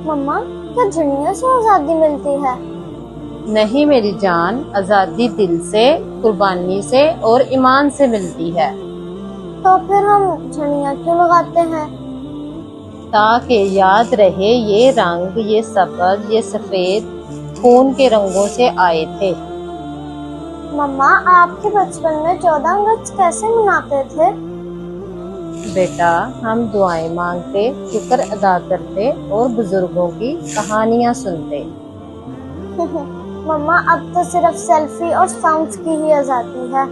मम्मा, क्या झंडियों से आजादी मिलती है? नहीं मेरी जान, आजादी दिल से, कुर्बानी से और ईमान से मिलती है। तो फिर हम झंडियाँ क्यों लगाते हैं? ताकि याद रहे ये रंग, ये सब्ज, ये सफेद खून के रंगों से आए थे। मम्मा, आपके बचपन में 14 अगस्त कैसे मनाते थे? बेटा, हम दुआएं मांगते, शुक्र अदा करते और बुजुर्गों की कहानियां सुनते। मम्मा, अब तो सिर्फ सेल्फी और साउंड्स की ही आजादी है।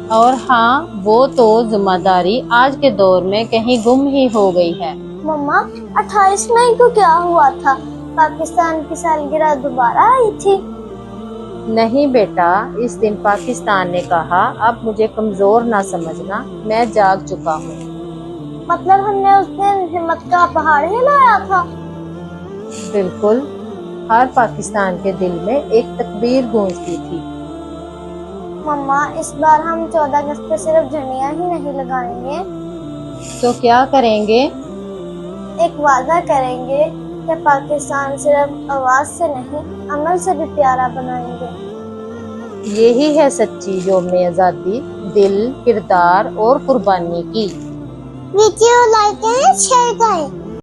और हाँ, वो तो जिम्मेदारी आज के दौर में कहीं गुम ही हो गई है। मम्मा, 28 मई को क्या हुआ था? पाकिस्तान की सालगिरह दोबारा आई थी। नहीं बेटा, इस दिन पाकिस्तान ने कहा अब मुझे कमजोर ना समझना, मैं जाग चुका हूँ। मतलब हमने उस दिन हिम्मत का पहाड़ हिलाया था। बिल्कुल, हर पाकिस्तान के दिल में एक तकबीर गूंजती थी। मम्मा, इस बार हम 14 अगस्त पे सिर्फ झंडियाँ ही नहीं लगाएंगे। तो क्या करेंगे? एक वादा करेंगे कि पाकिस्तान सिर्फ आवाज से नहीं, अमल से भी प्यारा बनाएंगे। यही है सच्ची यौम-ए आजादी, दिल, किरदार और कुर्बानी की। वीडियो लाइक करें, शेयर करें।